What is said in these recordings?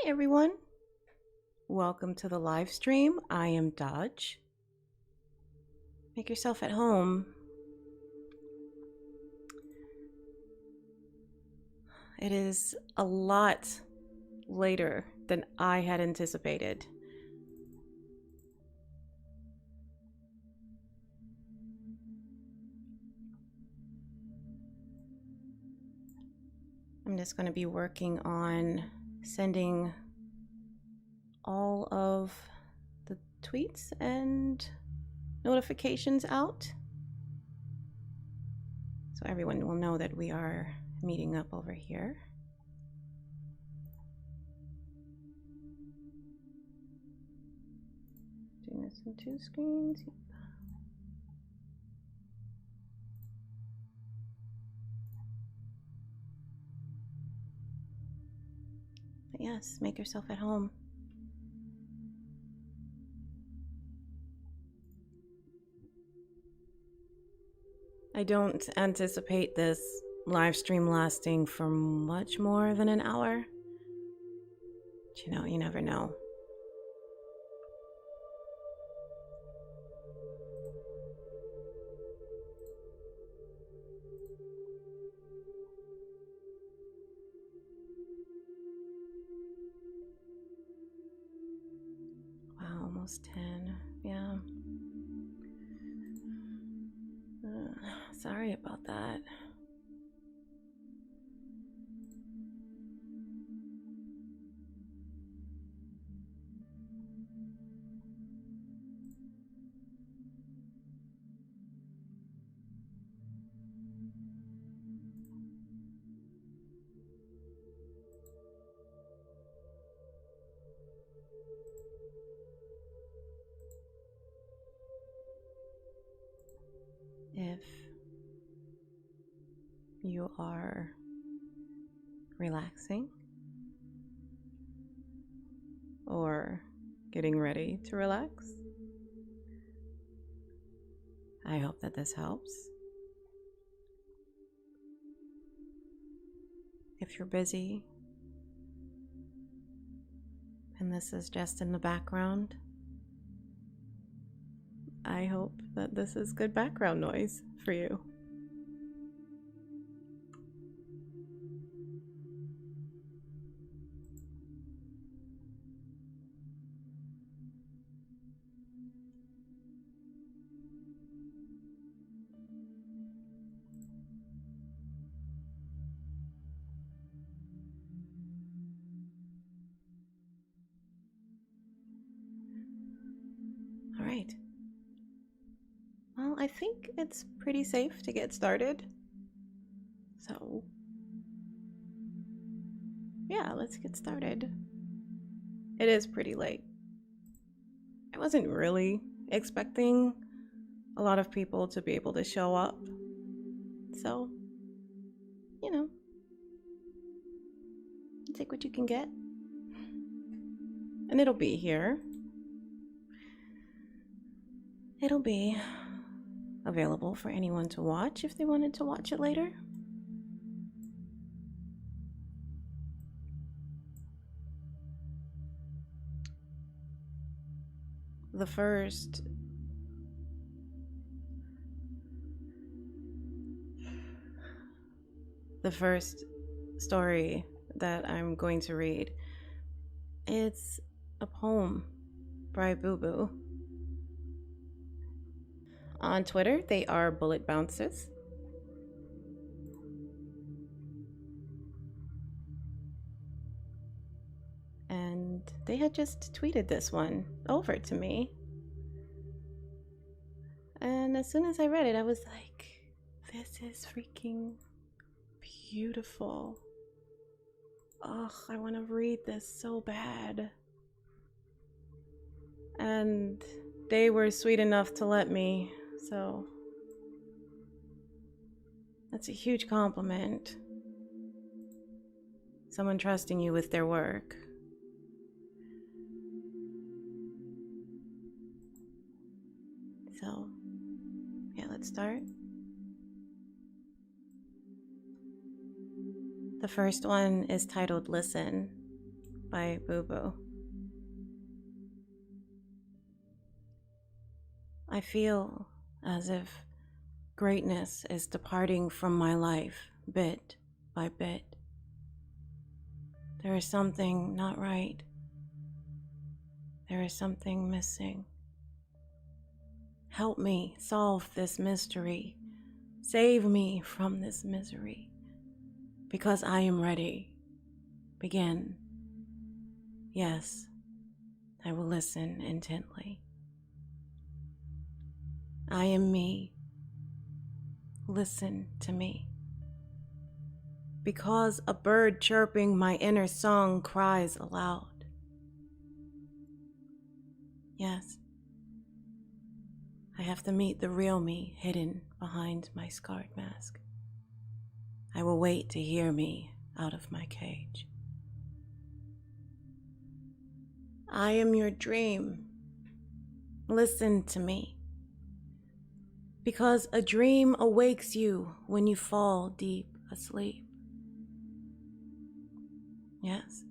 everyone. Welcome to the live stream. I am Dodge. Make yourself at home. It is a lot later than I had anticipated. I'm just going to be working on sending all of the tweets and notifications out so everyone will know that we are meeting up over here. Doing this in 2 screens. But yes, make yourself at home. I don't anticipate this live stream lasting for much more than an hour. But you know, you never know. Wow, almost 10. Yeah. Sorry about that. If you are relaxing or getting ready to relax, I hope that this helps. If you're busy and this is just in the background, I hope that this is good background noise for you. All right. Well, I think it's pretty safe to get started. So, yeah, let's get started. It is pretty late. I wasn't really expecting a lot of people to be able to show up. So, you know, take what you can get. And it'll be here. It'll be available for anyone to watch if they wanted to watch it later. The first story that I'm going to read, it's a poem by Boo Boo. On Twitter, they are Bullet Bounces. And they had just tweeted this one over to me. And as soon as I read it, I was like, this is freaking beautiful. Ugh, I want to read this so bad. And they were sweet enough to let me, so that's a huge compliment. Someone trusting you with their work. So, yeah, let's start. The first one is titled Listen. by Boo Boo. I feel as if greatness is departing from my life bit by bit. There is something not right. There is something missing. Help me solve this mystery. Save me from this misery, because I am ready. Begin. Yes, I will listen intently. I am me. Listen to me. Because a bird chirping my inner song cries aloud. Yes, I have to meet the real me hidden behind my scarred mask. I will wait to hear me out of my cage. I am your dream. Listen to me. Because a dream awakes you when you fall deep asleep. Yes,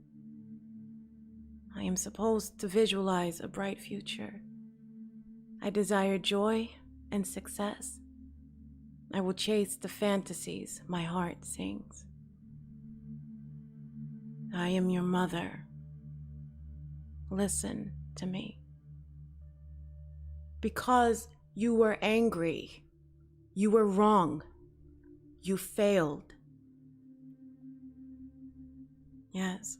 I am supposed to visualize a bright future. I desire joy and success. I will chase the fantasies my heart sings. I am your mother. Listen to me. Because you were angry, you were wrong, you failed. Yes.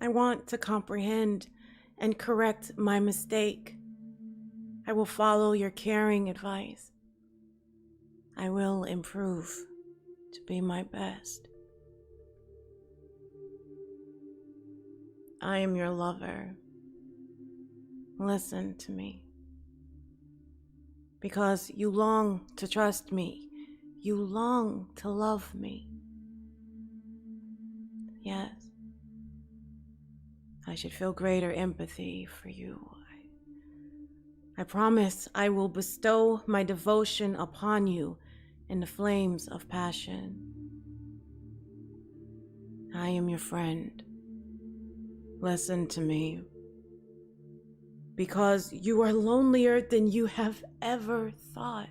I want to comprehend and correct my mistake. I will follow your caring advice. I will improve to be my best. I am your lover. Listen to me. Because you long to trust me. You long to love me. Yes. I should feel greater empathy for you. I promise I will bestow my devotion upon you in the flames of passion. I am your friend. Listen to me. Because you are lonelier than you have ever thought.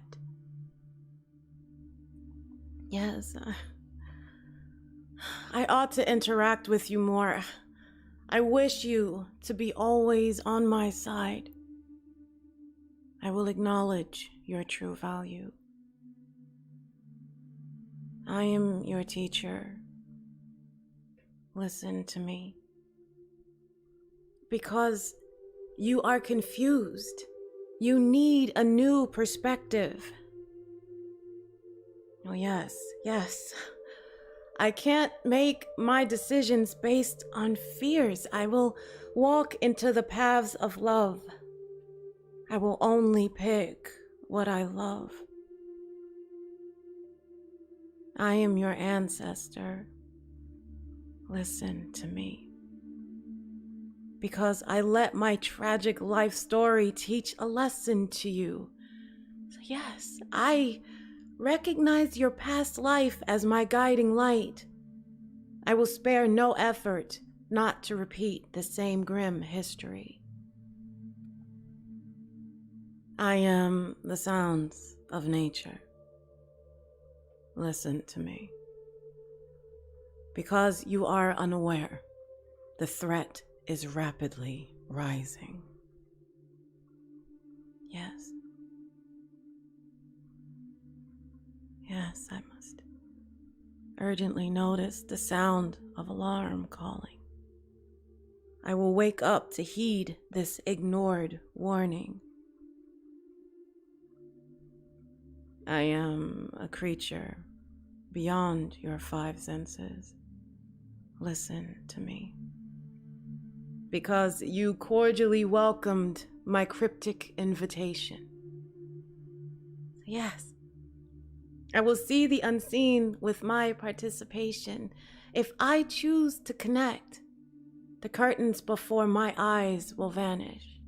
Yes, I ought to interact with you more. I wish you to be always on my side. I will acknowledge your true value. I am your teacher. Listen to me. Because you are confused. You need a new perspective. Oh, yes, yes. I can't make my decisions based on fears. I will walk into the paths of love. I will only pick what I love. I am your ancestor. Listen to me. Because I let my tragic life story teach a lesson to you. So yes, I recognize your past life as my guiding light. I will spare no effort not to repeat the same grim history. I am the sounds of nature. Listen to me. Because you are unaware, the threat is rapidly rising. Yes. Yes, I must urgently notice the sound of alarm calling. I will wake up to heed this ignored warning. I am a creature beyond your five senses. Listen to me. Because you cordially welcomed my cryptic invitation. Yes, I will see the unseen with my participation. If I choose to connect, the curtains before my eyes will vanish.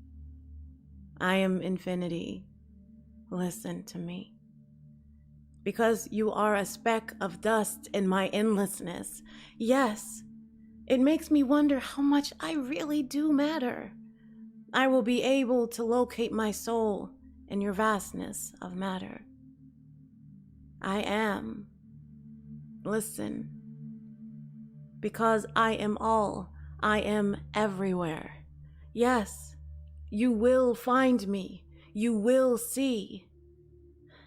I am infinity. Listen to me. because you are a speck of dust in my endlessness. Yes, it makes me wonder how much I really do matter. I will be able to locate my soul in your vastness of matter. I am. Listen. Because I am all, I am everywhere. Yes, you will find me. You will see.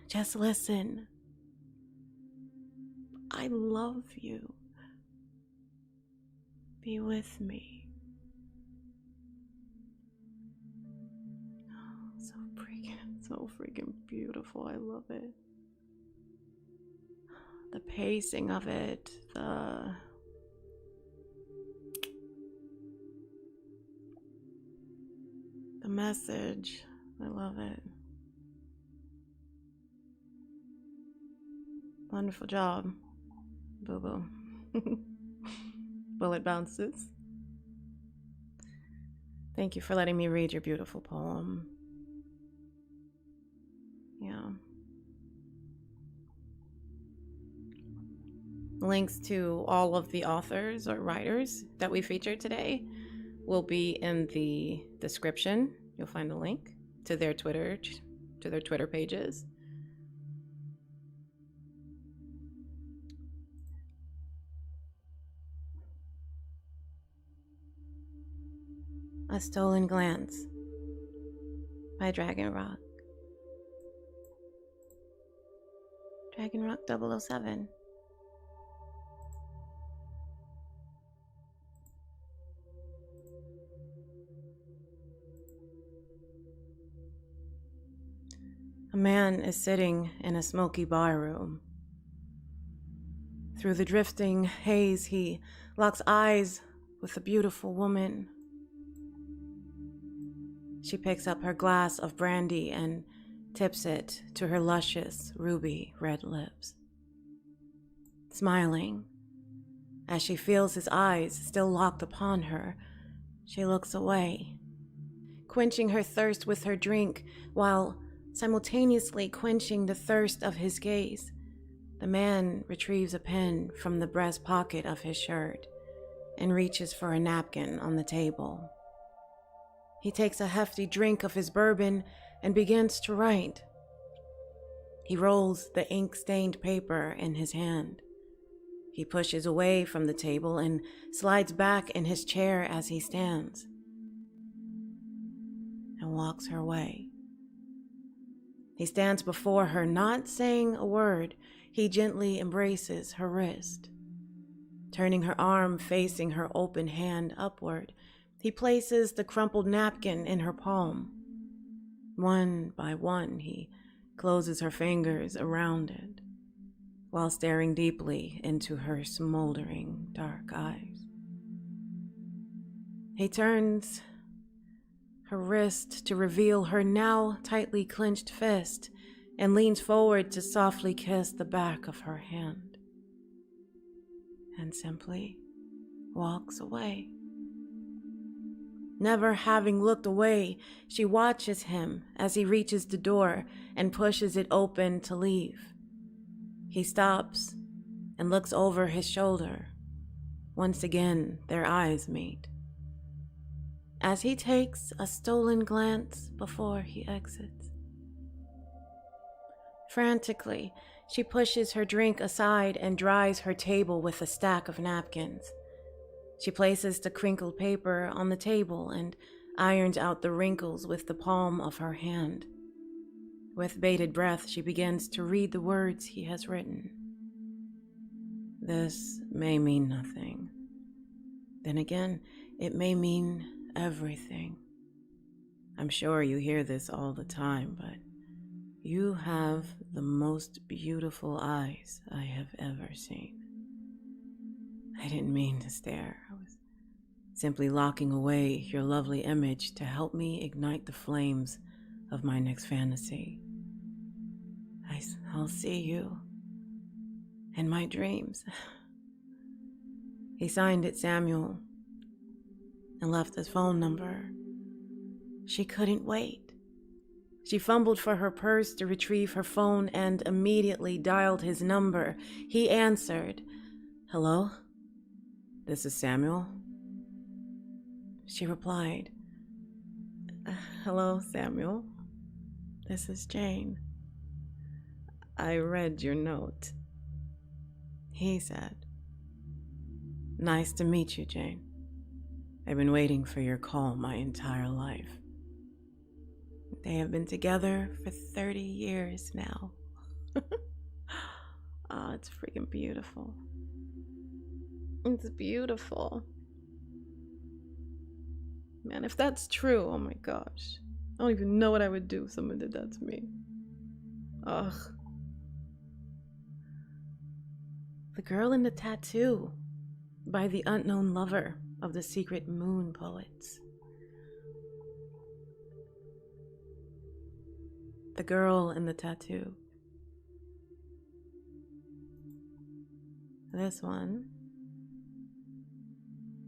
Just listen. I love you. Be with me. So freaking beautiful. I love it. The pacing of it, the message. I love it. Wonderful job, Boo Boo. Bullet bounces. Thank you for letting me read your beautiful poem. Yeah. Links to all of the authors or writers that we featured today will be in the description. You'll find a link to their Twitter pages. A Stolen Glance by Dragon Rock. Dragon Rock 007. A man is sitting in a smoky bar room. Through the drifting haze, he locks eyes with a beautiful woman. She picks up her glass of brandy and tips it to her luscious ruby red lips. Smiling, as she feels his eyes still locked upon her, she looks away, quenching her thirst with her drink while simultaneously quenching the thirst of his gaze. The man retrieves a pen from the breast pocket of his shirt and reaches for a napkin on the table. He takes a hefty drink of his bourbon and begins to write. He rolls the ink-stained paper in his hand. He pushes away from the table and slides back in his chair as he stands and walks her way. He stands before her, not saying a word. He gently embraces her wrist. Turning her arm facing her open hand upward, he places the crumpled napkin in her palm. One by one, he closes her fingers around it, while staring deeply into her smoldering dark eyes. He turns her wrist to reveal her now tightly clenched fist and leans forward to softly kiss the back of her hand, and simply walks away. Never having looked away, she watches him as he reaches the door and pushes it open to leave. He stops and looks over his shoulder. Once again, their eyes meet, as he takes a stolen glance before he exits. Frantically, she pushes her drink aside and dries her table with a stack of napkins. She places the crinkled paper on the table and irons out the wrinkles with the palm of her hand. With bated breath, she begins to read the words he has written. This may mean nothing. Then again, it may mean everything. I'm sure you hear this all the time, but you have the most beautiful eyes I have ever seen. I didn't mean to stare. I was simply locking away your lovely image to help me ignite the flames of my next fantasy. I'll see you in my dreams. He signed it Samuel and left his phone number. She couldn't wait. She fumbled for her purse to retrieve her phone and immediately dialed his number. He answered. "Hello? This is Samuel?" She replied, "Hello, Samuel. This is Jane. I read your note." He said, "Nice to meet you, Jane. I've been waiting for your call my entire life." They have been together for 30 years now. Oh, it's freaking beautiful. It's beautiful. Man, if that's true, oh my gosh. I don't even know what I would do if someone did that to me. Ugh. The Girl in the Tattoo by the unknown lover of the secret moon poets. The Girl in the Tattoo. This one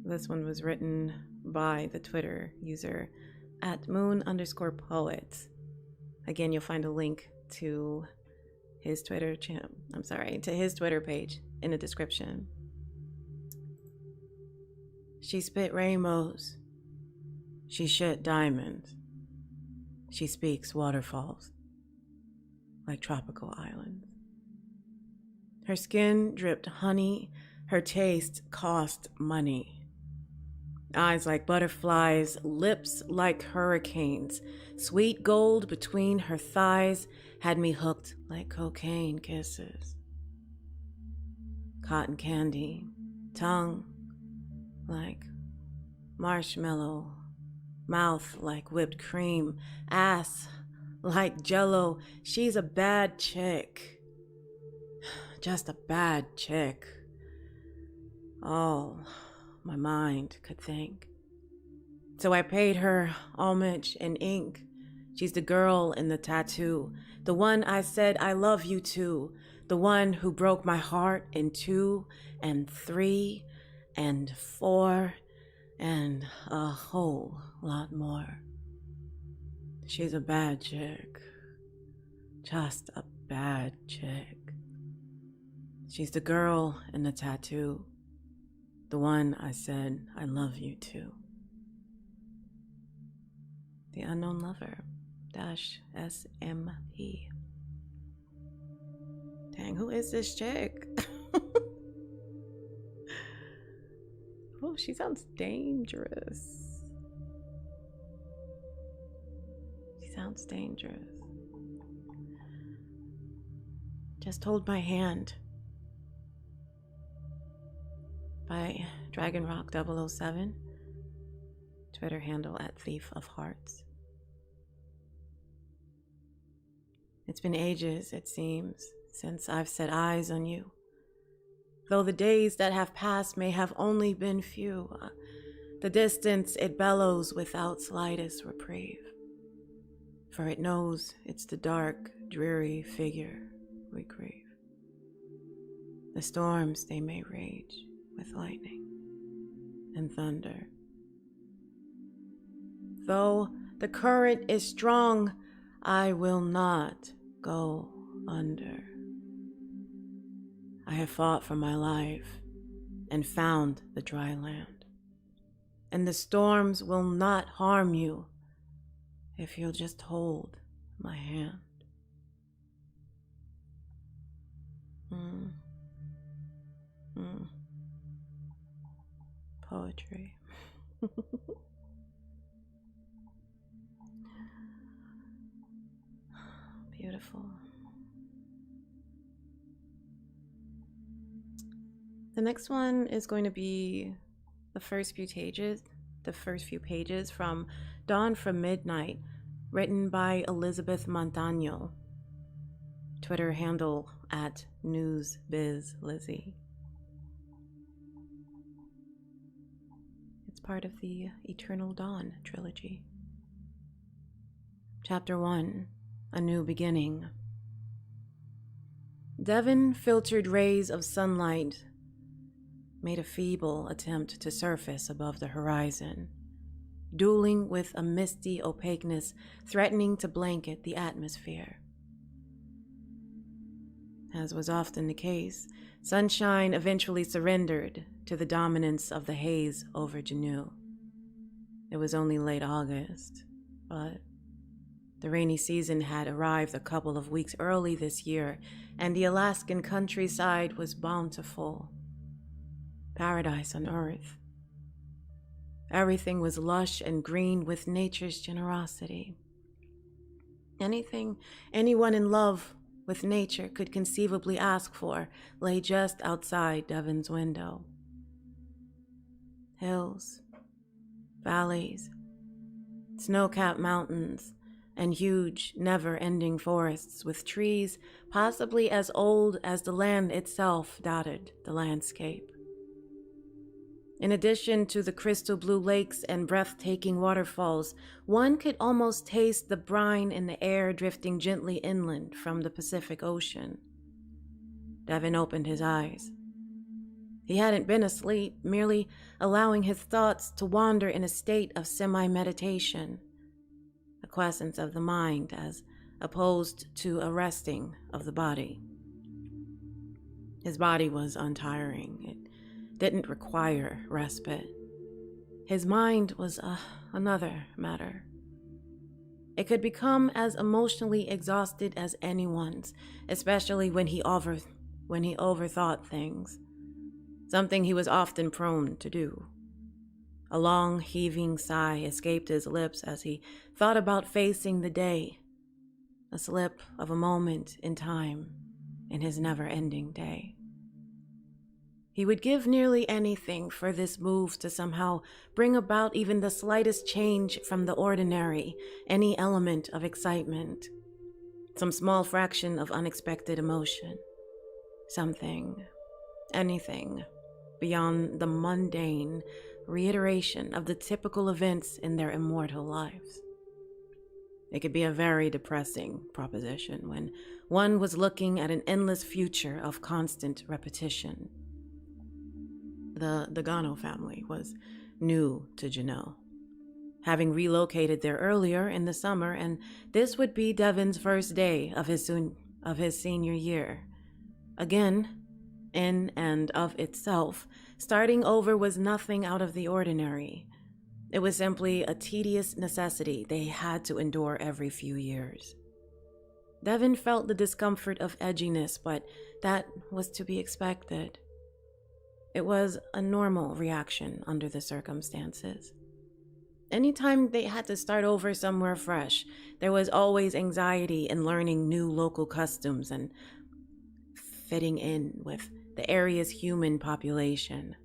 was written by the Twitter user @moon_poet. Again, you'll find a link to his Twitter to his Twitter page in the description. She spit rainbows. She shit diamonds. She speaks waterfalls like tropical islands. Her skin dripped honey. Her taste cost money. Eyes like butterflies, lips like hurricanes. Sweet gold between her thighs had me hooked like cocaine kisses. Cotton candy, tongue like marshmallow, mouth like whipped cream, ass like jello. She's a bad chick. Just a bad chick. All my mind could think. So I paid her homage in ink. She's the girl in the tattoo, the one I said I love you to, the one who broke my heart in 2 and 3 and 4 and a whole lot more. She's a bad chick. Just a bad chick. She's the girl in the tattoo, the one I said I love you to. The Unknown Lover -SMP. Dang, who is this chick? Oh, she sounds dangerous. She sounds dangerous. Just Hold My Hand by Dragon Rock 007, Twitter handle @thiefofhearts. It's been ages, it seems, since I've set eyes on you. Though the days that have passed may have only been few, the distance it bellows without slightest reprieve. For it knows it's the dark, dreary figure we crave. The storms, they may rage with lightning and thunder. Though the current is strong, I will not go under. I have fought for my life and found the dry land. And the storms will not harm you if you'll just hold my hand. Poetry. Beautiful. The next one is going to be the first few pages from Dawn from Midnight, written by Elizabeth Montano. Twitter handle @newsbizlizzie. It's part of the Eternal Dawn trilogy. Chapter 1, A New Beginning. Devon filtered rays of sunlight made a feeble attempt to surface above the horizon. dueling with a misty opaqueness threatening to blanket the atmosphere. As was often the case, sunshine eventually surrendered to the dominance of the haze over Juneau. It was only late August, but the rainy season had arrived a couple of weeks early this year, and the Alaskan countryside was bountiful. Paradise on earth. Everything was lush and green with nature's generosity. Anything anyone in love with nature could conceivably ask for lay just outside Devin's window. Hills, valleys, snow-capped mountains, and huge, never-ending forests with trees possibly as old as the land itself dotted the landscape. In addition to the crystal blue lakes and breathtaking waterfalls, one could almost taste the brine in the air drifting gently inland from the Pacific Ocean. Devin opened his eyes. He hadn't been asleep, merely allowing his thoughts to wander in a state of semi-meditation, a quiescence of the mind as opposed to a resting of the body. His body was untiring. It didn't require respite. His mind was another matter. It could become as emotionally exhausted as anyone's, especially when he overthought things, something he was often prone to do. A long, heaving sigh escaped his lips as he thought about facing the day, a slip of a moment in time in his never-ending day. He would give nearly anything for this move to somehow bring about even the slightest change from the ordinary, any element of excitement, some small fraction of unexpected emotion, something, anything, beyond the mundane reiteration of the typical events in their immortal lives. It could be a very depressing proposition when one was looking at an endless future of constant repetition. The Dagano family was new to Juneau, having relocated there earlier in the summer, and this would be Devin's first day of his senior year. Again, in and of itself, starting over was nothing out of the ordinary. It was simply a tedious necessity they had to endure every few years. Devin felt the discomfort of edginess, but that was to be expected. It was a normal reaction under the circumstances. Anytime they had to start over somewhere fresh, there was always anxiety in learning new local customs and fitting in with the area's human population.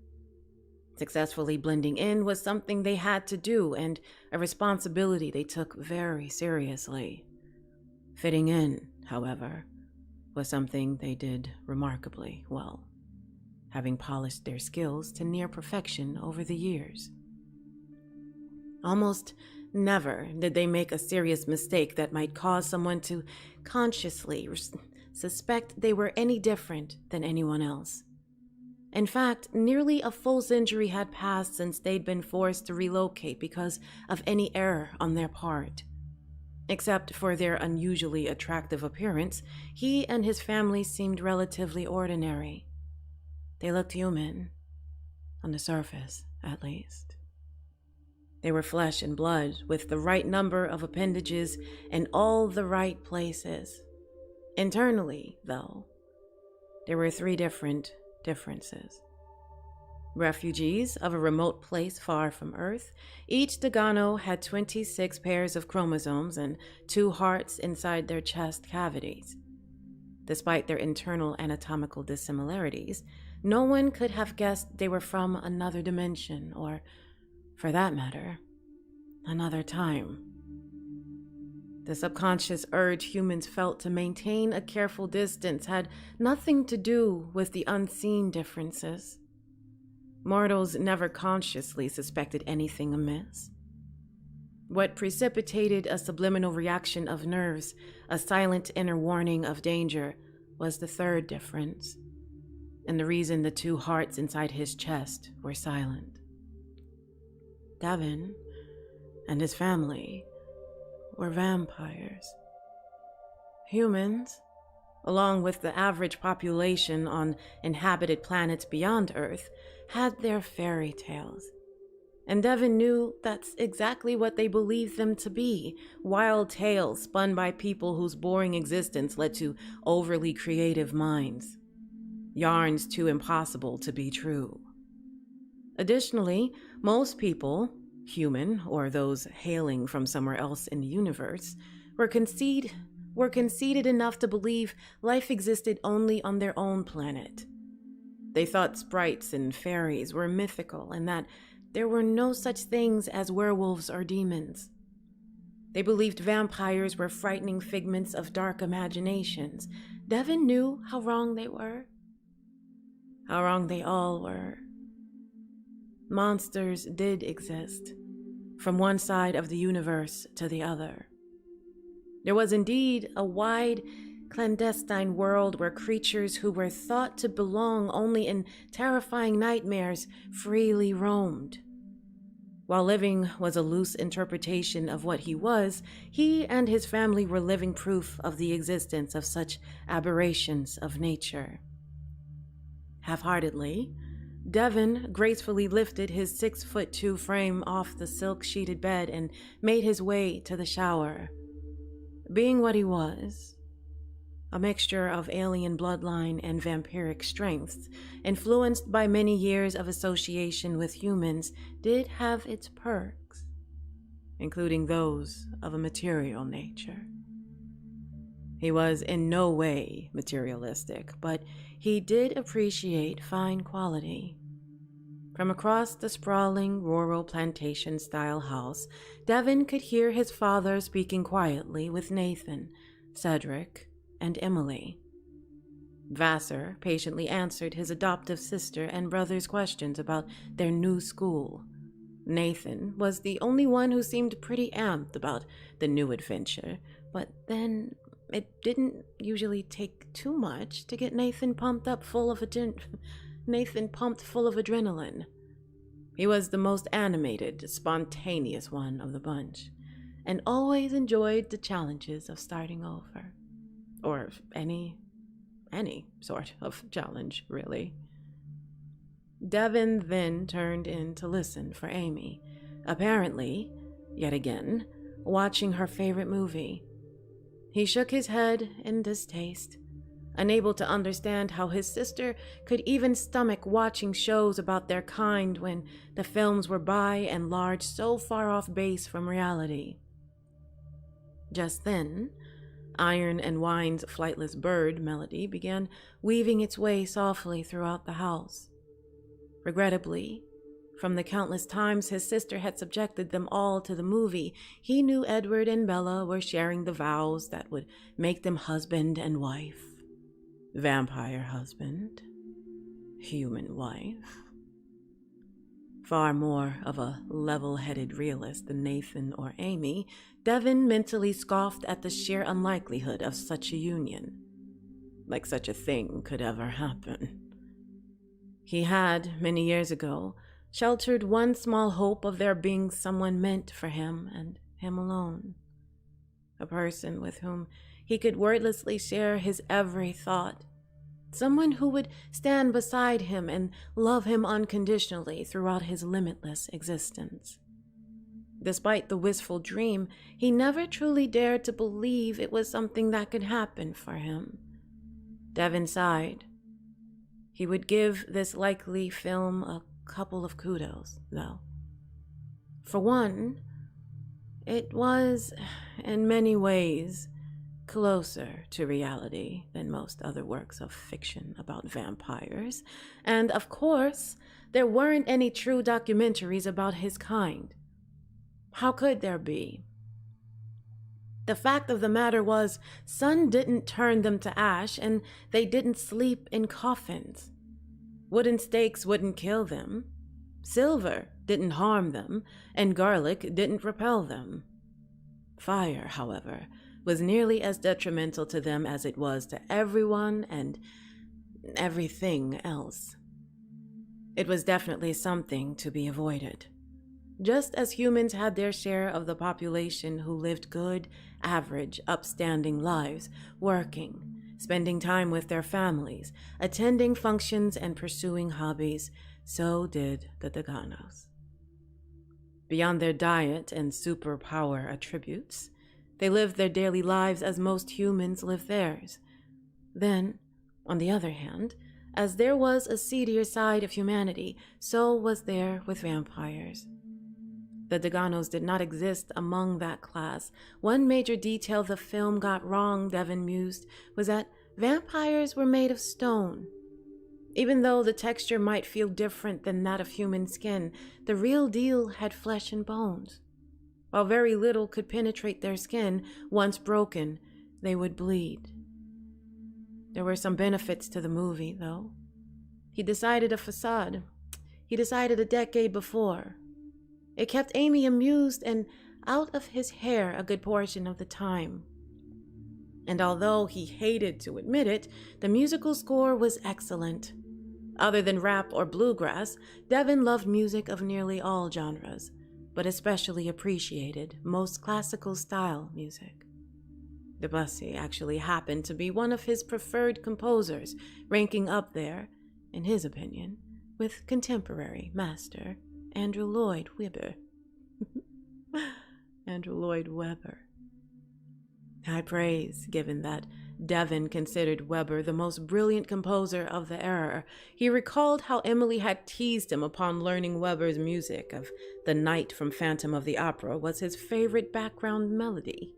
Successfully blending in was something they had to do and a responsibility they took very seriously. Fitting in, however, was something they did remarkably well, having polished their skills to near perfection over the years. Almost never did they make a serious mistake that might cause someone to consciously suspect they were any different than anyone else. In fact, nearly a full century had passed since they'd been forced to relocate because of any error on their part. Except for their unusually attractive appearance, he and his family seemed relatively ordinary. They looked human, on the surface, at least. They were flesh and blood, with the right number of appendages in all the right places. Internally, though, there were three differences. Refugees of a remote place far from Earth, each Dagano had 26 pairs of chromosomes and 2 hearts inside their chest cavities. Despite their internal anatomical dissimilarities, no one could have guessed they were from another dimension, or, for that matter, another time. The subconscious urge humans felt to maintain a careful distance had nothing to do with the unseen differences. Mortals never consciously suspected anything amiss. What precipitated a subliminal reaction of nerves, a silent inner warning of danger, was the third difference, and the reason the 2 hearts inside his chest were silent. Devin and his family were vampires. Humans, along with the average population on inhabited planets beyond Earth, had their fairy tales. And Devin knew that's exactly what they believed them to be, wild tales spun by people whose boring existence led to overly creative minds. Yarns too impossible to be true. Additionally, most people, human or those hailing from somewhere else in the universe, were conceited enough to believe life existed only on their own planet. They thought sprites and fairies were mythical and that there were no such things as werewolves or demons. They believed vampires were frightening figments of dark imaginations. Devin knew how wrong they were. How wrong they all were. Monsters did exist, from one side of the universe to the other. There was indeed a wide, clandestine world where creatures who were thought to belong only in terrifying nightmares freely roamed. While living was a loose interpretation of what he was, he and his family were living proof of the existence of such aberrations of nature. Half-heartedly, Devin gracefully lifted his 6'2" frame off the silk-sheeted bed and made his way to the shower. Being what he was, a mixture of alien bloodline and vampiric strength, influenced by many years of association with humans, did have its perks, including those of a material nature. He was in no way materialistic, but he did appreciate fine quality. From across the sprawling rural plantation-style house, Devin could hear his father speaking quietly with Nathan, Cedric, and Emily. Vassar patiently answered his adoptive sister and brother's questions about their new school. Nathan was the only one who seemed pretty amped about the new adventure, but then it didn't usually take too much to get Nathan pumped full of adrenaline. He was the most animated, spontaneous one of the bunch, and always enjoyed the challenges of starting over. Or any sort of challenge, really. Devin then turned in to listen for Amy, apparently, yet again, watching her favorite movie. He shook his head in distaste, unable to understand how his sister could even stomach watching shows about their kind when the films were by and large so far off base from reality. Just then, Iron and Wine's Flightless Bird melody began weaving its way softly throughout the house. Regrettably, from the countless times his sister had subjected them all to the movie, he knew Edward and Bella were sharing the vows that would make them husband and wife. Vampire husband, human wife. Far more of a level-headed realist than Nathan or Amy, Devin mentally scoffed at the sheer unlikelihood of such a union. Like such a thing could ever happen. He had, many years ago, sheltered one small hope of there being someone meant for him and him alone. A person with whom he could wordlessly share his every thought. Someone who would stand beside him and love him unconditionally throughout his limitless existence. Despite the wistful dream, he never truly dared to believe it was something that could happen for him. Devin sighed. He would give this likely film a couple of kudos, though. For one, it was, in many ways, closer to reality than most other works of fiction about vampires, and of course, there weren't any true documentaries about his kind. How could there be? The fact of the matter was, sun didn't turn them to ash, and they didn't sleep in coffins. Wooden stakes wouldn't kill them. Silver didn't harm them, and garlic didn't repel them. Fire, however, was nearly as detrimental to them as it was to everyone and everything else. It was definitely something to be avoided. just as humans had their share of the population who lived good, average, upstanding lives, working, spending time with their families, attending functions, and pursuing hobbies, so did the Daganos. Beyond their diet and superpower attributes, they lived their daily lives as most humans live theirs. Then, on the other hand, as there was a seedier side of humanity, so was there with vampires. The Daganos did not exist among that class. One major detail the film got wrong, Devin mused, was that vampires were made of stone. Even though the texture might feel different than that of human skin, the real deal had flesh and bones. While very little could penetrate their skin, once broken, they would bleed. There were some benefits to the movie, though. He decided a facade. He decided a decade before. It kept Amy amused and out of his hair a good portion of the time. And although he hated to admit it, the musical score was excellent. Other than rap or bluegrass, Devin loved music of nearly all genres, but especially appreciated most classical style music. Debussy actually happened to be one of his preferred composers, ranking up there, in his opinion, with contemporary master Andrew Lloyd Webber. Andrew Lloyd Webber. High praise, given that Devin considered Webber the most brilliant composer of the era. He recalled how Emily had teased him upon learning Webber's music of The Knight from Phantom of the Opera was his favorite background melody.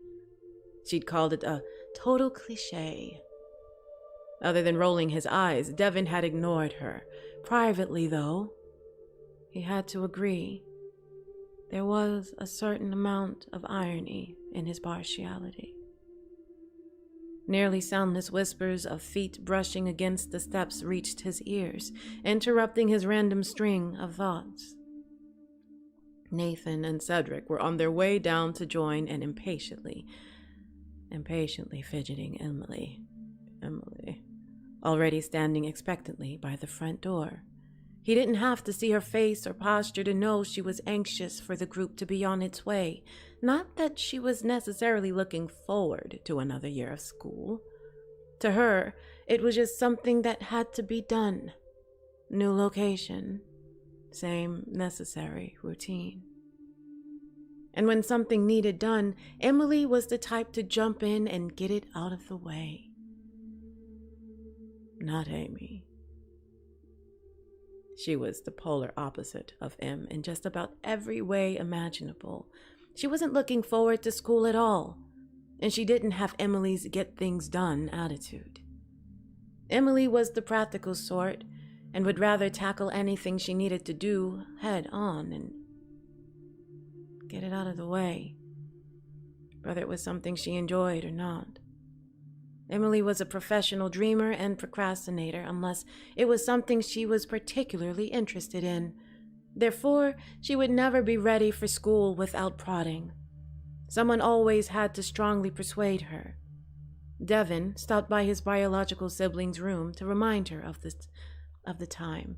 She'd called it a total cliché. Other than rolling his eyes, Devin had ignored her. Privately, though, he had to agree. There was a certain amount of irony in his partiality. Nearly soundless whispers of feet brushing against the steps reached his ears, interrupting his random string of thoughts. Nathan and Cedric were on their way down to join and impatiently fidgeting Emily, already standing expectantly by the front door. He didn't have to see her face or posture to know she was anxious for the group to be on its way. Not that she was necessarily looking forward to another year of school. To her, it was just something that had to be done. New location, same necessary routine. And when something needed done, Emily was the type to jump in and get it out of the way. Not Amy. She was the polar opposite of Em in just about every way imaginable. She wasn't looking forward to school at all, and she didn't have Emily's get-things-done attitude. Emily was the practical sort and would rather tackle anything she needed to do head on and get it out of the way, whether it was something she enjoyed or not. Emily was a professional dreamer and procrastinator unless it was something she was particularly interested in. Therefore, she would never be ready for school without prodding. Someone always had to strongly persuade her. Devin stopped by his biological sibling's room to remind her of the time.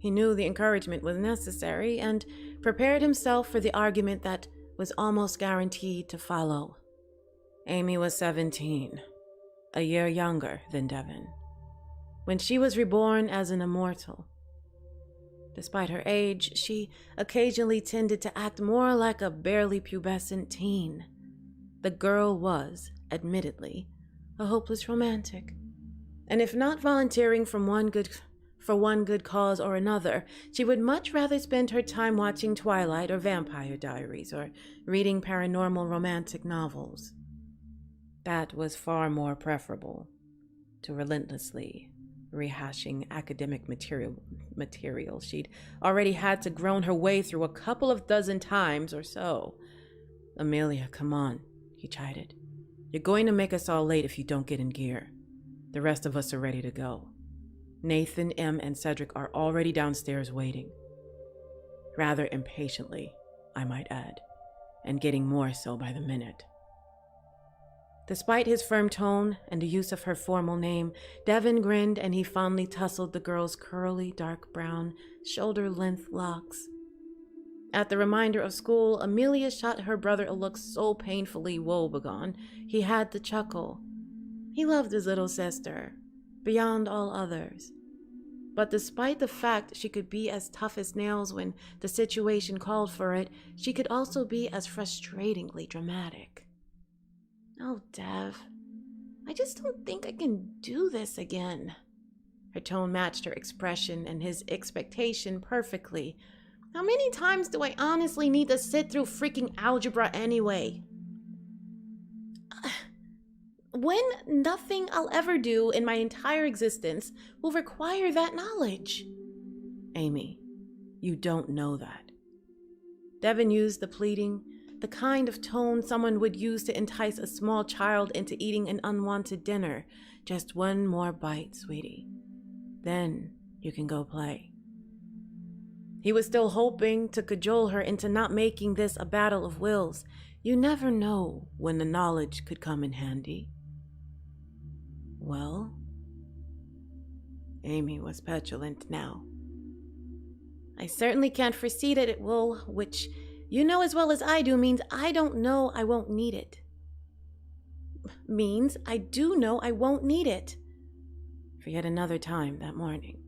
He knew the encouragement was necessary and prepared himself for the argument that was almost guaranteed to follow. Amy was 17, a year younger than Devin, when she was reborn as an immortal. Despite her age, she occasionally tended to act more like a barely pubescent teen. The girl was, admittedly, a hopeless romantic, and if not volunteering for one good cause or another, she would much rather spend her time watching Twilight or Vampire Diaries or reading paranormal romantic novels. That was far more preferable to relentlessly rehashing academic material she'd already had to groan her way through a couple of dozen times or so. "Amelia, come on," he chided. "You're going to make us all late if you don't get in gear. The rest of us are ready to go. Nathan, Em, and Cedric are already downstairs waiting." Rather impatiently, I might add, and getting more so by the minute. Despite his firm tone and the use of her formal name, Devin grinned and he fondly tousled the girl's curly, dark brown, shoulder-length locks. At the reminder of school, Amelia shot her brother a look so painfully woebegone, he had to chuckle. He loved his little sister, beyond all others. But despite the fact she could be as tough as nails when the situation called for it, she could also be as frustratingly dramatic. Oh, Dev, I just don't think I can do this again. Her tone matched her expression and his expectation perfectly. How many times do I honestly need to sit through freaking algebra anyway? When nothing I'll ever do in my entire existence will require that knowledge. Amy, you don't know that. Devin used the pleading, the kind of tone someone would use to entice a small child into eating an unwanted dinner. Just one more bite, sweetie. Then you can go play. He was still hoping to cajole her into not making this a battle of wills. You never know when the knowledge could come in handy. Well, Amy was petulant now. I certainly can't foresee that it will, which you know as well as I do means I don't know I won't need it. Means I do know I won't need it. For yet another time that morning.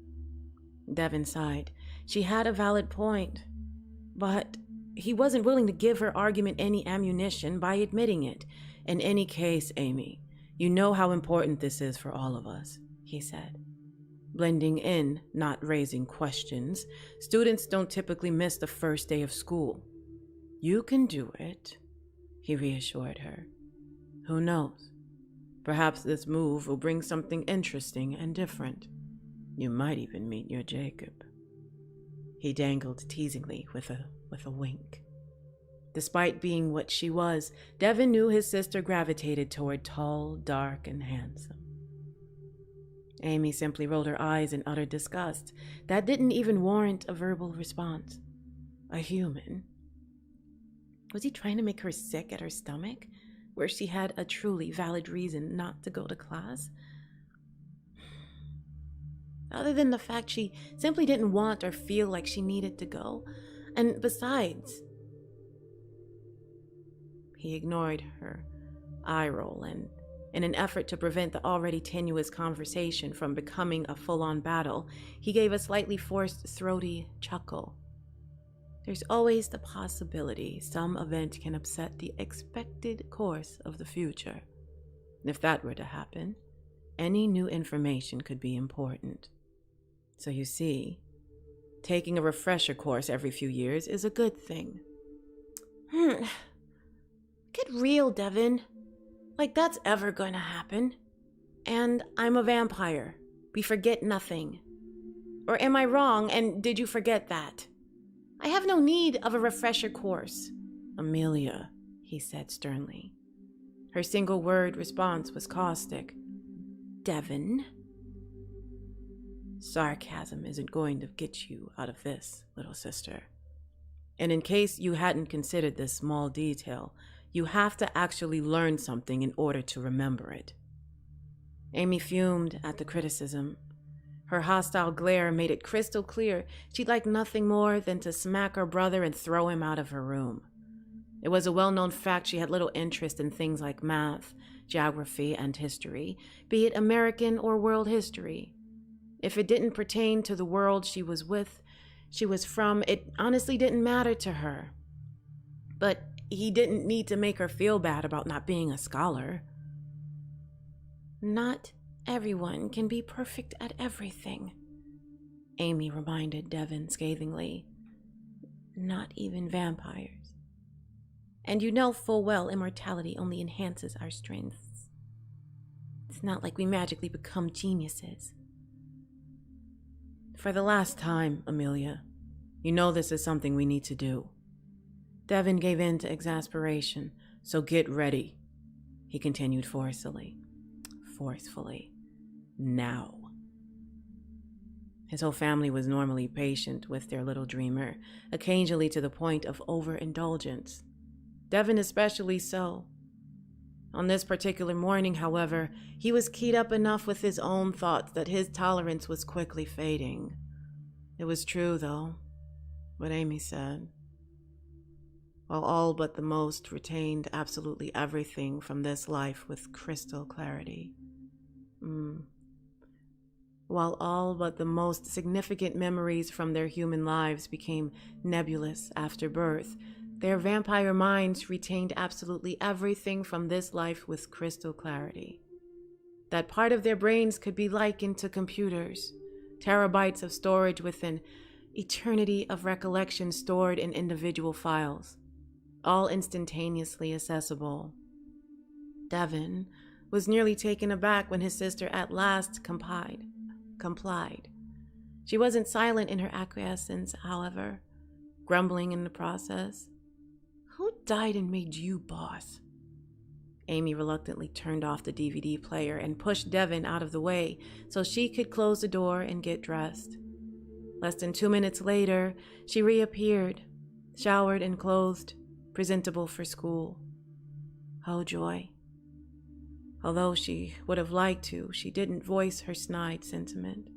Devin sighed. She had a valid point, but he wasn't willing to give her argument any ammunition by admitting it. In any case, Amy, you know how important this is for all of us, he said. Blending in, not raising questions. Students don't typically miss the first day of school. You can do it, he reassured her. Who knows? Perhaps this move will bring something interesting and different. You might even meet your Jacob. He dangled teasingly with a wink. Despite being what she was, Devin knew his sister gravitated toward tall, dark, and handsome. Amy simply rolled her eyes in utter disgust. That didn't even warrant a verbal response. A human. Was he trying to make her sick at her stomach, where she had a truly valid reason not to go to class? Other than the fact she simply didn't want or feel like she needed to go. And besides, he ignored her eye roll and, in an effort to prevent the already tenuous conversation from becoming a full-on battle, he gave a slightly forced, throaty chuckle. There's always the possibility some event can upset the expected course of the future. If that were to happen, any new information could be important. So you see, taking a refresher course every few years is a good thing. Get real, Devin. Like that's ever going to happen. And I'm a vampire. We forget nothing. Or am I wrong, and did you forget that? I have no need of a refresher course. Amelia, he said sternly. Her single-word response was caustic. Devin? Sarcasm isn't going to get you out of this, little sister. And in case you hadn't considered this small detail, you have to actually learn something in order to remember it. Amy fumed at the criticism. Her hostile glare made it crystal clear she'd like nothing more than to smack her brother and throw him out of her room. It was a well-known fact she had little interest in things like math, geography, and history, be it American or world history. If it didn't pertain to the world she was from, it honestly didn't matter to her. But he didn't need to make her feel bad about not being a scholar. Not everyone can be perfect at everything, Amy reminded Devin scathingly. Not even vampires. And you know full well immortality only enhances our strengths. It's not like we magically become geniuses. For the last time, Amelia, you know this is something we need to do. Devin gave in to exasperation. So get ready, he continued forcefully. Now. His whole family was normally patient with their little dreamer, occasionally to the point of overindulgence. Devin especially so. On this particular morning, however, he was keyed up enough with his own thoughts that his tolerance was quickly fading. It was true, though, what Amy said. While all but the most retained absolutely everything from this life with crystal clarity. While all but the most significant memories from their human lives became nebulous after birth, their vampire minds retained absolutely everything from this life with crystal clarity. That part of their brains could be likened to computers, terabytes of storage with an eternity of recollection stored in individual files, all instantaneously accessible. Devin was nearly taken aback when his sister at last complied. She wasn't silent in her acquiescence, however, grumbling in the process. "Who died and made you boss?" Amy reluctantly turned off the DVD player and pushed Devin out of the way so she could close the door and get dressed. Less than 2 minutes later, she reappeared, showered and clothed, presentable for school. Oh, joy. Although she would have liked to, she didn't voice her snide sentiment.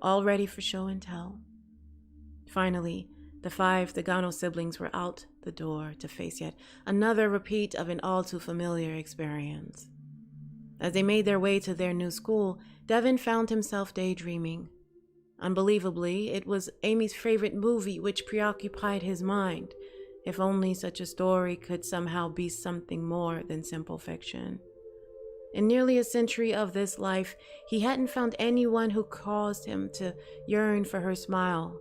All ready for show and tell. Finally, the 5 Dagano siblings were out the door to face yet another repeat of an all too familiar experience. As they made their way to their new school, Devin found himself daydreaming. Unbelievably, it was Amy's favorite movie which preoccupied his mind, if only such a story could somehow be something more than simple fiction. In nearly a century of this life, he hadn't found anyone who caused him to yearn for her smile,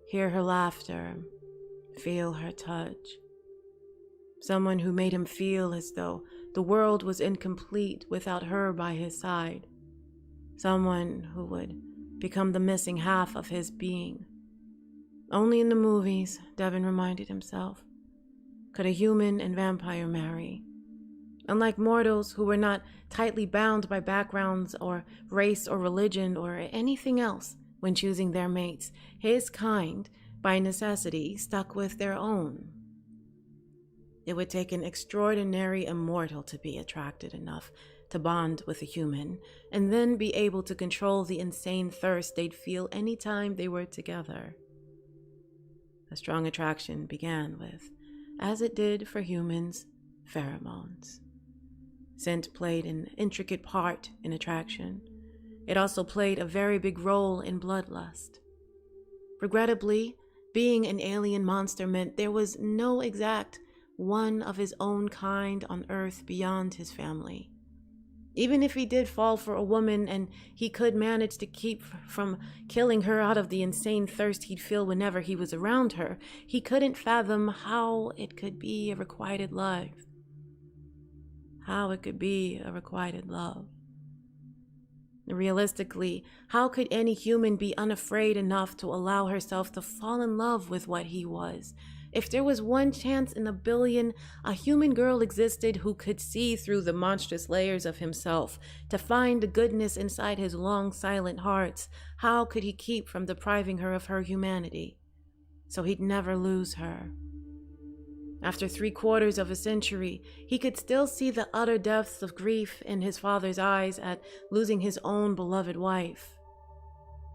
hear her laughter, feel her touch. Someone who made him feel as though the world was incomplete without her by his side. Someone who would become the missing half of his being. Only in the movies, Devin reminded himself, could a human and vampire marry. Unlike mortals who were not tightly bound by backgrounds or race or religion or anything else when choosing their mates, his kind, by necessity, stuck with their own. It would take an extraordinary immortal to be attracted enough to bond with a human, and then be able to control the insane thirst they'd feel any time they were together. A strong attraction began with, as it did for humans, pheromones. Scent played an intricate part in attraction. It also played a very big role in bloodlust. Regrettably, being an alien monster meant there was no exact one of his own kind on Earth beyond his family. Even if he did fall for a woman and he could manage to keep from killing her out of the insane thirst he'd feel whenever he was around her, he couldn't fathom how it could be a requited love. Realistically, how could any human be unafraid enough to allow herself to fall in love with what he was? If there was one chance in a billion, a human girl existed who could see through the monstrous layers of himself to find the goodness inside his long, silent hearts. How could he keep from depriving her of her humanity? So he'd never lose her. After 3/4 of a century, he could still see the utter depths of grief in his father's eyes at losing his own beloved wife.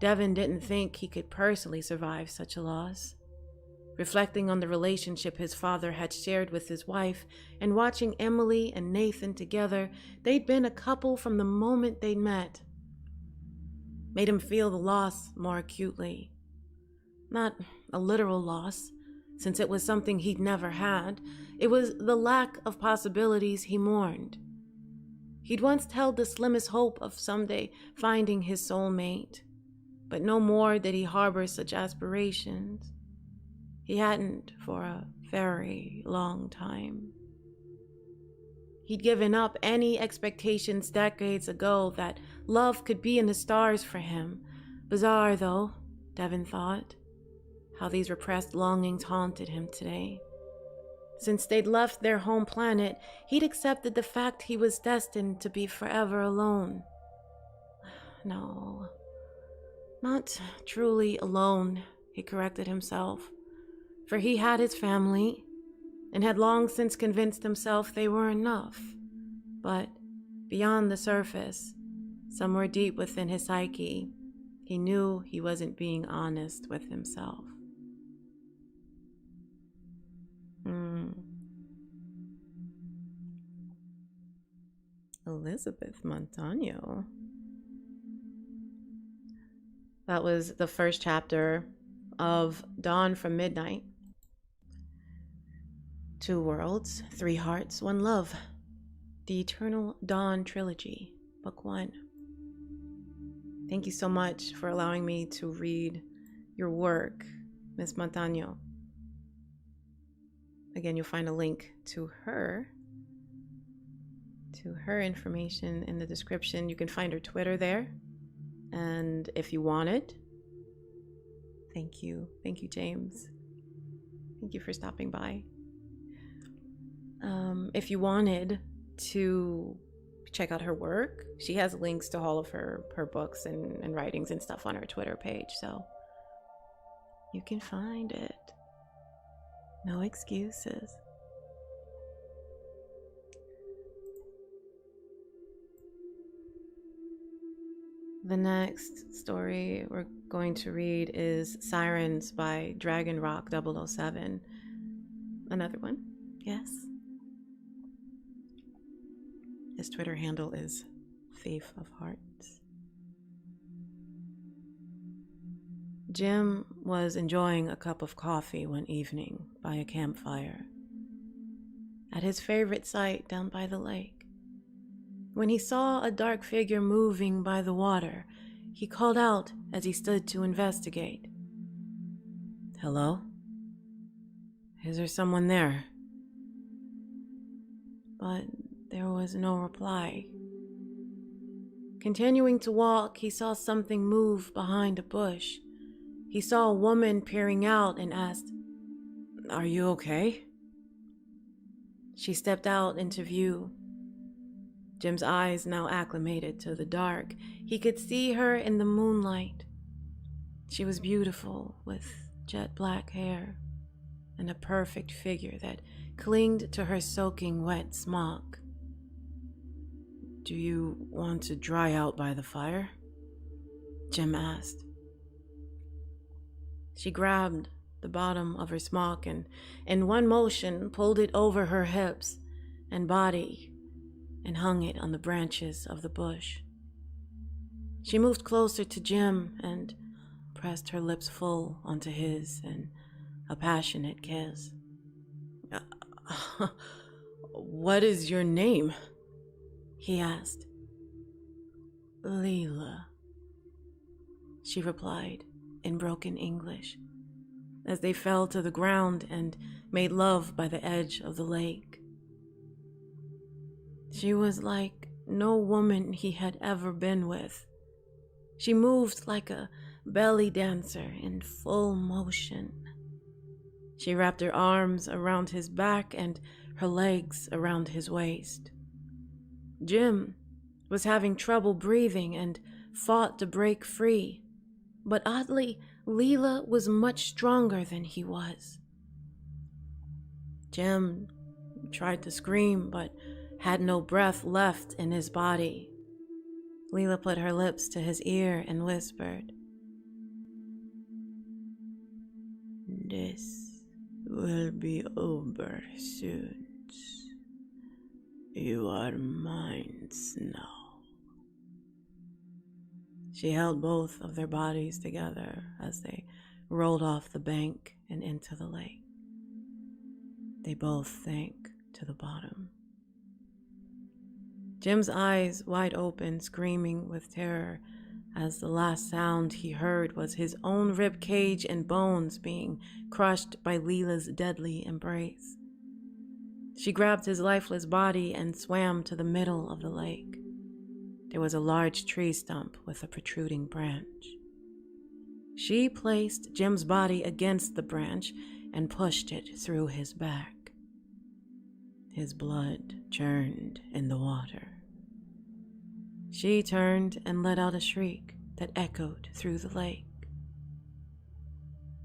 Devin didn't think he could personally survive such a loss. Reflecting on the relationship his father had shared with his wife and watching Emily and Nathan together, they'd been a couple from the moment they'd met. Made him feel the loss more acutely. Not a literal loss, since it was something he'd never had. It was the lack of possibilities he mourned. He'd once held the slimmest hope of someday finding his soulmate, but no more did he harbor such aspirations. He hadn't for a very long time. He'd given up any expectations decades ago that love could be in the stars for him. Bizarre, though, Devin thought, how these repressed longings haunted him today. Since they'd left their home planet, he'd accepted the fact he was destined to be forever alone. No, not truly alone, he corrected himself, for he had his family, and had long since convinced himself they were enough. But beyond the surface, somewhere deep within his psyche, he knew he wasn't being honest with himself. Elizabeth Montano. That was the first chapter of Dawn from Midnight. 2 Worlds, 3 Hearts, 1 Love. The Eternal Dawn Trilogy, Book 1. Thank you so much for allowing me to read your work, Miss Montano. Again, you'll find a link to her information in the description. You can find her Twitter there. And if you want it, thank you, James. Thank you for stopping by. If you wanted to check out her work, she has links to all of her books and writings and stuff on her Twitter page, so you can find it. No excuses. The next story we're going to read is Sirens by Dragon Rock 007. Another one, yes. His Twitter handle is Thief of Hearts. Jim was enjoying a cup of coffee one evening by a campfire at his favorite site down by the lake. When he saw a dark figure moving by the water, he called out as he stood to investigate. "Hello? Is there someone there?" But there was no reply. Continuing to walk, he saw something move behind a bush. He saw a woman peering out and asked, "Are you okay?" She stepped out into view. Jim's eyes now acclimated to the dark. He could see her in the moonlight. She was beautiful, with jet black hair and a perfect figure that clinged to her soaking wet smock. "Do you want to dry out by the fire?" Jim asked. She grabbed the bottom of her smock and, in one motion, pulled it over her hips and body and hung it on the branches of the bush. She moved closer to Jim and pressed her lips full onto his in a passionate kiss. "What is your name?" he asked. "Leela," she replied in broken English, as they fell to the ground and made love by the edge of the lake. She was like no woman he had ever been with. She moved like a belly dancer in full motion. She wrapped her arms around his back and her legs around his waist. Jim was having trouble breathing and fought to break free, but oddly, Leela was much stronger than he was. Jim tried to scream, but had no breath left in his body. Leela put her lips to his ear and whispered, "This will be over soon. You are mine now." She held both of their bodies together as they rolled off the bank and into the lake. They both sank to the bottom. Jim's eyes wide open, screaming with terror, as the last sound he heard was his own rib cage and bones being crushed by Leela's deadly embrace. She grabbed his lifeless body and swam to the middle of the lake. There was a large tree stump with a protruding branch. She placed Jim's body against the branch and pushed it through his back. His blood churned in the water. She turned and let out a shriek that echoed through the lake.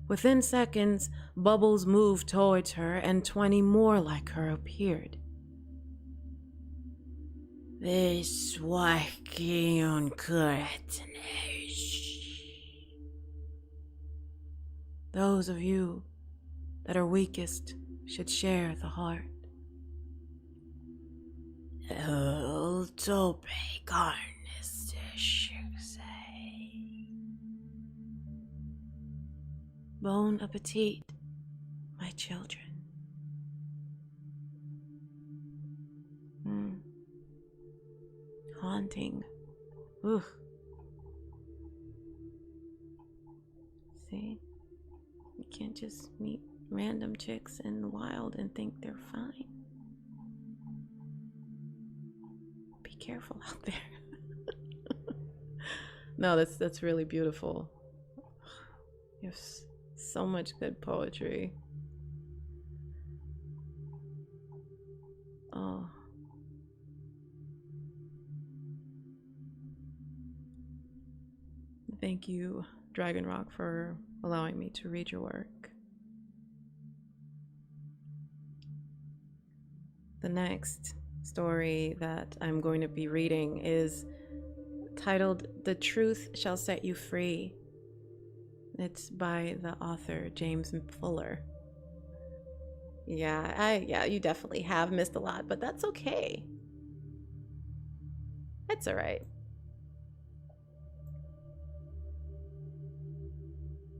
Within seconds, bubbles moved towards her and 20 more like her appeared. Those of you that are weakest should share the heart. Bon appetit, my children. Haunting. Ooh. See? You can't just meet random chicks in the wild and think they're fine. Be careful out there. No, that's really beautiful. You have so much good poetry. Oh. Thank you, Dragon Rock, for allowing me to read your work. The next story that I'm going to be reading is titled "The Truth Shall Set You Free." It's by the author James Fuller. Yeah, you definitely have missed a lot, but that's okay. It's all right.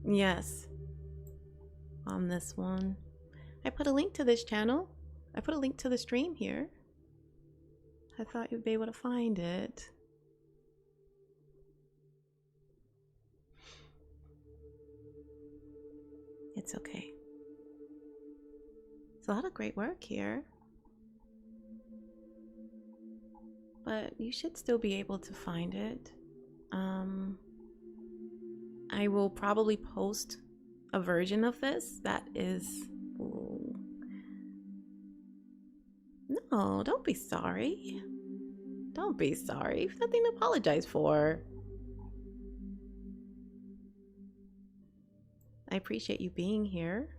Yes. On this one, I put a link to this channel. I put a link to the stream here. I thought you'd be able to find it. It's okay. It's a lot of great work here. But you should still be able to find it. I will probably post a version of this that is... Ooh. No, don't be sorry. Don't be sorry. You've nothing to apologize for. I appreciate you being here.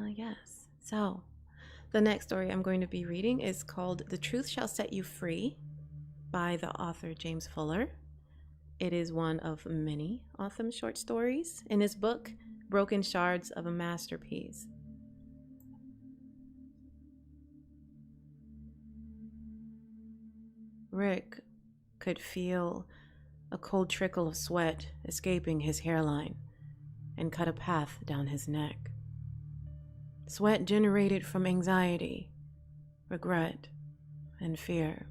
Yes. So, the next story I'm going to be reading is called "The Truth Shall Set You Free" by the author James Fuller. It is one of many awesome short stories in his book, Broken Shards of a Masterpiece. Rick could feel a cold trickle of sweat escaping his hairline and cut a path down his neck. Sweat generated from anxiety, regret, and fear.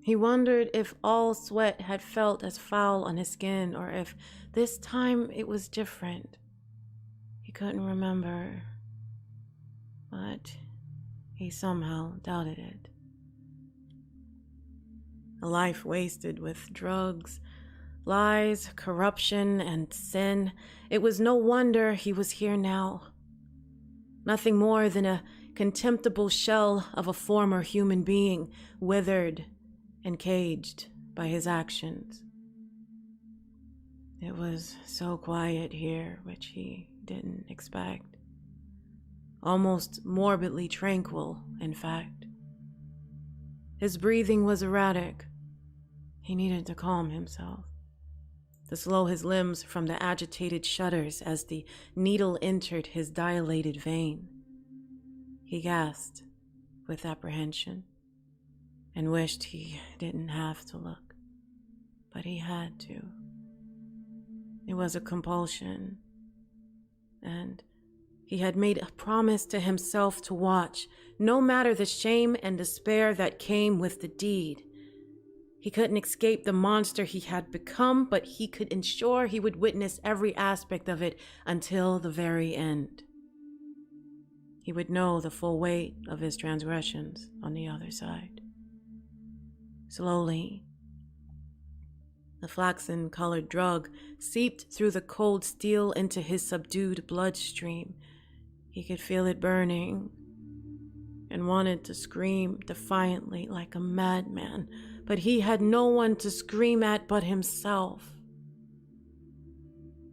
He wondered if all sweat had felt as foul on his skin, or if this time it was different. He couldn't remember, but he somehow doubted it. A life wasted with drugs, lies, corruption, and sin. It was no wonder he was here now. Nothing more than a contemptible shell of a former human being, withered and caged by his actions. It was so quiet here, which he didn't expect. Almost morbidly tranquil, in fact. His breathing was erratic. He needed to calm himself, to slow his limbs from the agitated shudders as the needle entered his dilated vein. He gasped with apprehension and wished he didn't have to look, but he had to. It was a compulsion, and he had made a promise to himself to watch, no matter the shame and despair that came with the deed. He couldn't escape the monster he had become, but he could ensure he would witness every aspect of it until the very end. He would know the full weight of his transgressions on the other side. Slowly, the flaxen-colored drug seeped through the cold steel into his subdued bloodstream. He could feel it burning and wanted to scream defiantly like a madman, but he had no one to scream at but himself.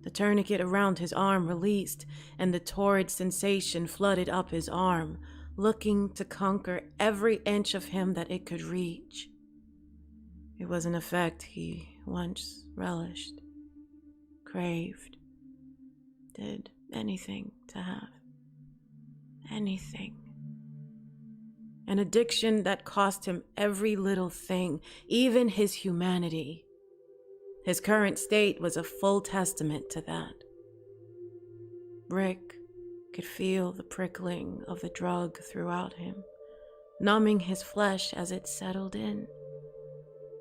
The tourniquet around his arm released, and the torrid sensation flooded up his arm, looking to conquer every inch of him that it could reach. It was an effect he once relished, craved, did anything to have. Anything. An addiction that cost him every little thing, even his humanity. His current state was a full testament to that. Rick could feel the prickling of the drug throughout him, numbing his flesh as it settled in.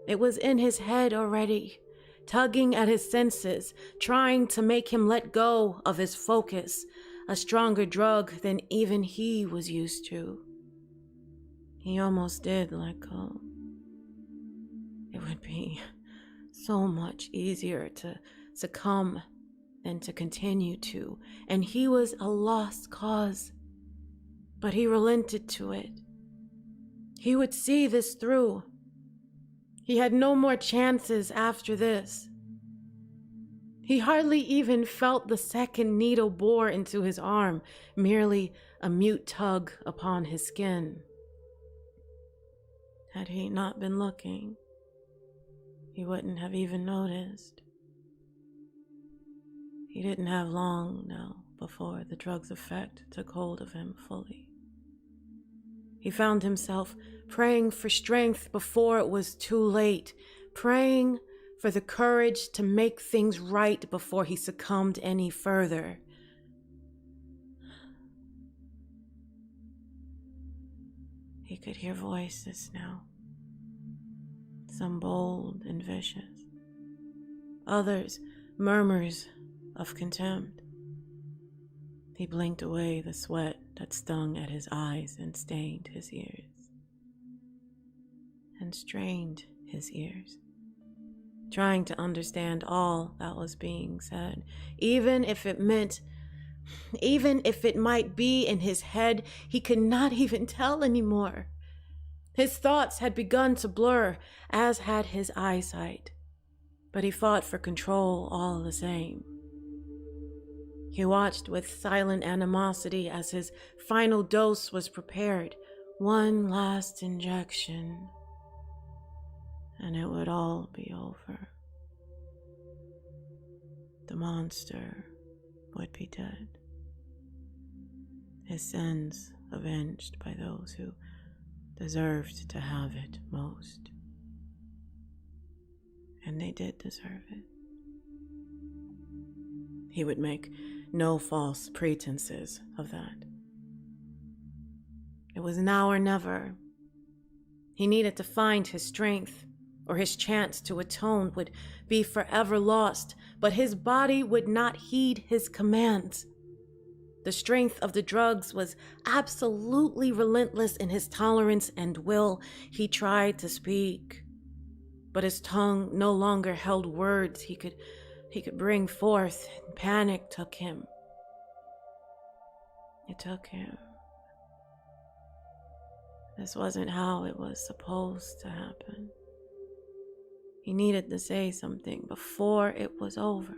It was in his head already, tugging at his senses, trying to make him let go of his focus, a stronger drug than even he was used to. He almost did let go. It would be so much easier to succumb than to continue to, and he was a lost cause. But he relented to it. He would see this through. He had no more chances after this. He hardly even felt the second needle bore into his arm, merely a mute tug upon his skin. Had he not been looking, he wouldn't have even noticed. He didn't have long now before the drug's effect took hold of him fully. He found himself praying for strength before it was too late, praying for the courage to make things right before he succumbed any further. He could hear voices now, some bold and vicious, others murmurs of contempt. He blinked away the sweat that stung at his eyes and stained his ears, and strained his ears, trying to understand all that was being said, even if it might be in his head. He could not even tell anymore. His thoughts had begun to blur, as had his eyesight, but he fought for control all the same. He watched with silent animosity as his final dose was prepared, one last injection, and it would all be over. The monster would be dead, his sins avenged by those who deserved to have it most. And they did deserve it. He would make no false pretenses of that. It was now or never. He needed to find his strength, or his chance to atone would be forever lost, but his body would not heed his commands. The strength of the drugs was absolutely relentless in his tolerance and will. He tried to speak, but his tongue no longer held words he could bring forth, and panic took him. It took him. This wasn't how it was supposed to happen. He needed to say something before it was over.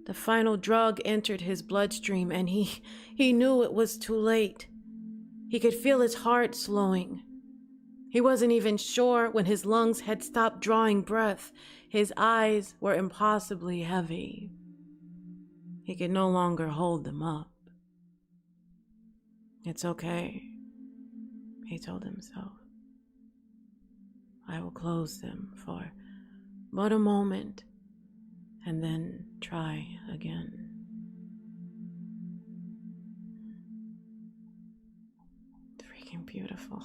The final drug entered his bloodstream, and he knew it was too late. He could feel his heart slowing. He wasn't even sure when his lungs had stopped drawing breath. His eyes were impossibly heavy. He could no longer hold them up. It's okay, he told himself. I will close them for but a moment, and then try again. Freaking beautiful.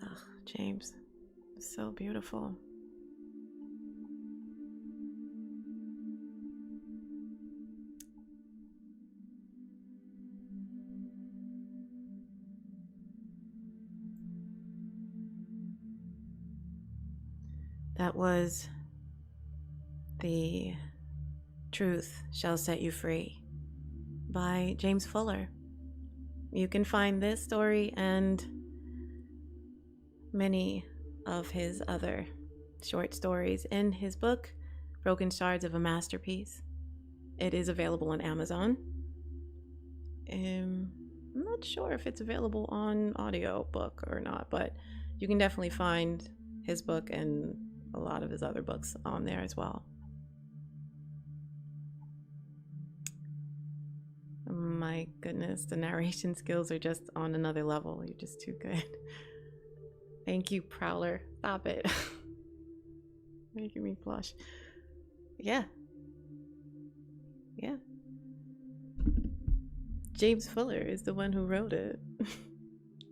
Ugh, James, so beautiful. That was The Truth Shall Set You Free by James Fuller. You can find this story and many of his other short stories in his book, Broken Shards of a Masterpiece. It is available on Amazon. I'm not sure if it's available on audiobook or not, but you can definitely find his book and a lot of his other books on there as well. My goodness, the narration skills are just on another level. You're just too good. Thank you, Prowler. Stop it. Making me blush. Yeah. Yeah. James Fuller is the one who wrote it.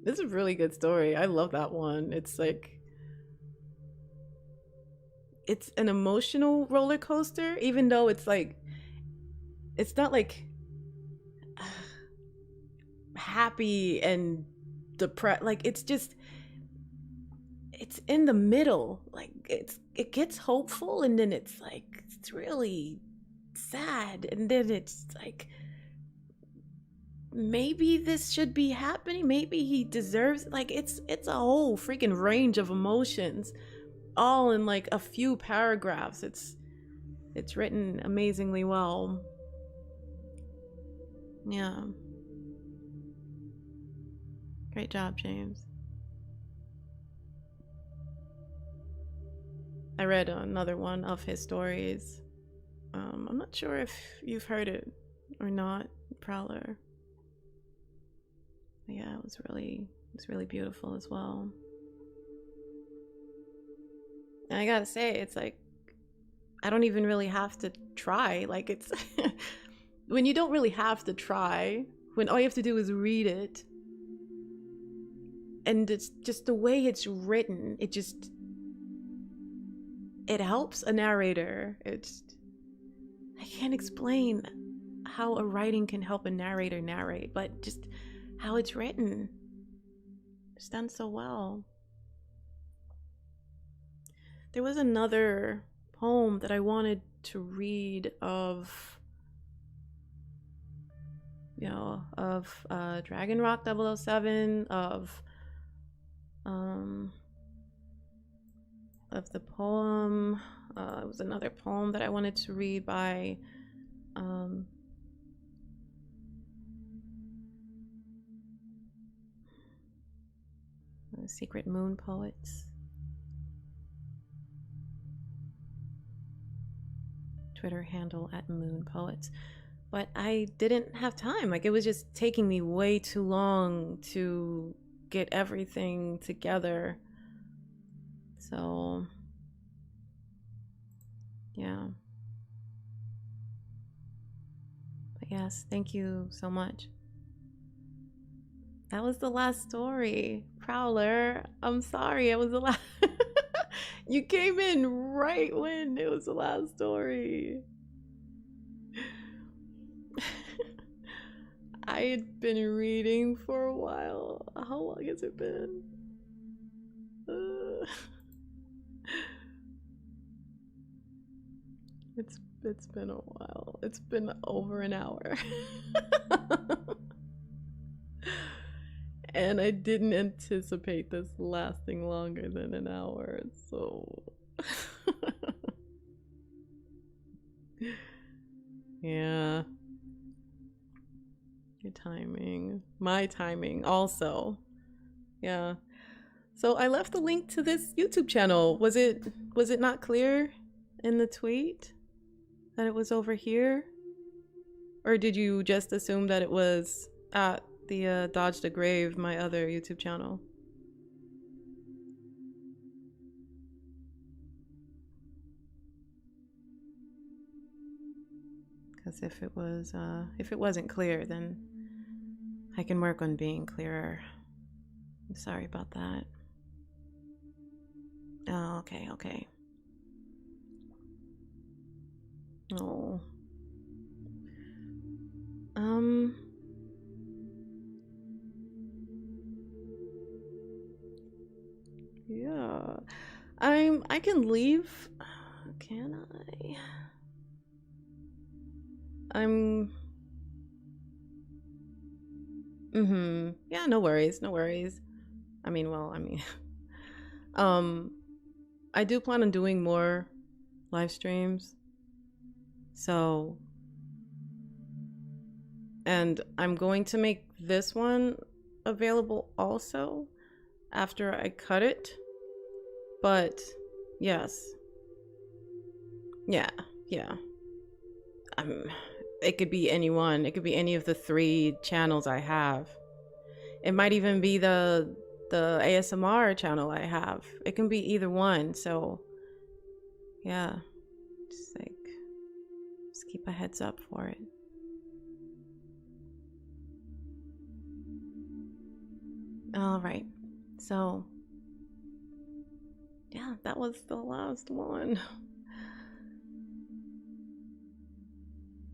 This is a really good story. I love that one. It's like, it's an emotional roller coaster, even though it's like, it's not like happy and depressed. Like, it's just, it's in the middle. Like, it gets hopeful, and then it's like, it's really sad, and then it's like, maybe this should be happening, maybe he deserves, like, it's a whole freaking range of emotions all in like a few paragraphs. It's written amazingly well. Yeah, great job, James. I read another one of his stories. I'm not sure if you've heard it or not, Prowler. But yeah, it was really beautiful as well. And I gotta say, it's like, I don't even really have to try. Like, it's when you don't really have to try, when all you have to do is read it, and it's just the way it's written, it helps a narrator. I can't explain how a writing can help a narrator narrate, but just how it's written, it's done so well. There was another poem that I wanted to read of, you know, of Dragon Rock 007, of the poem. It was another poem that I wanted to read by Secret Moon Poets. Twitter handle @moonpoets. But I didn't have time. Like, it was just taking me way too long to get everything together. So, yeah. But yes, thank you so much. That was the last story. Prowler, I'm sorry, it was the last. You came in right when it was the last story. I had been reading for a while. How long has it been? It's been a while. It's been over an hour. And I didn't anticipate this lasting longer than an hour, so yeah. Your timing. My timing also. Yeah. So I left the link to this YouTube channel. Was it not clear in the tweet that it was over here? Or did you just assume that it was at the Dodge the Grave, my other YouTube channel? Because if it wasn't clear, then I can work on being clearer. I'm sorry about that. Oh, okay. Oh. Yeah. I can leave. Can I? Yeah, no worries. I mean, I do plan on doing more live streams. So, and I'm going to make this one available also after I cut it. But yes. Yeah. It could be anyone. It could be any of the 3 channels I have. It might even be the ASMR channel I have. It can be either one. So yeah, just keep a heads up for it. All right. So yeah, that was the last one.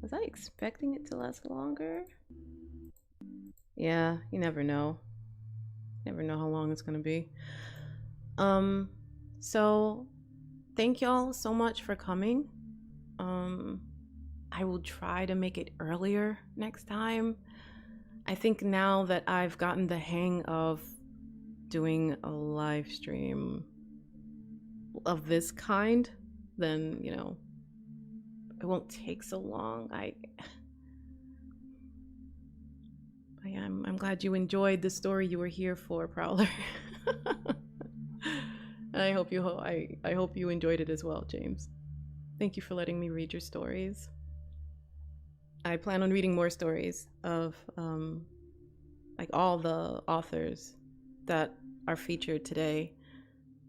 Was I expecting it to last longer? Yeah, you never know. Never know how long it's gonna be. So thank y'all so much for coming. I will try to make it earlier next time. I think now that I've gotten the hang of doing a live stream of this kind, then, you know, it won't take so long. I'm glad you enjoyed the story you were here for, Prowler. And I hope you enjoyed it as well, James. Thank you for letting me read your stories. I plan on reading more stories of like all the authors that are featured today.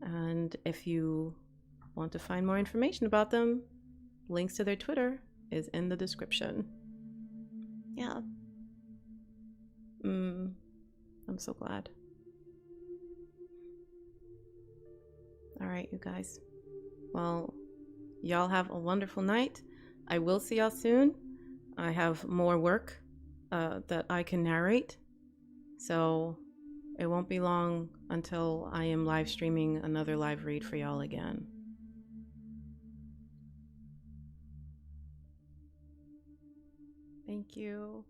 And if you want to find more information about them, links to their Twitter is in the description. Yeah. I'm so glad. All right, you guys. Well, y'all have a wonderful night. I will see y'all soon. I have more work that I can narrate. So it won't be long until I am live streaming another live read for y'all again. Thank you.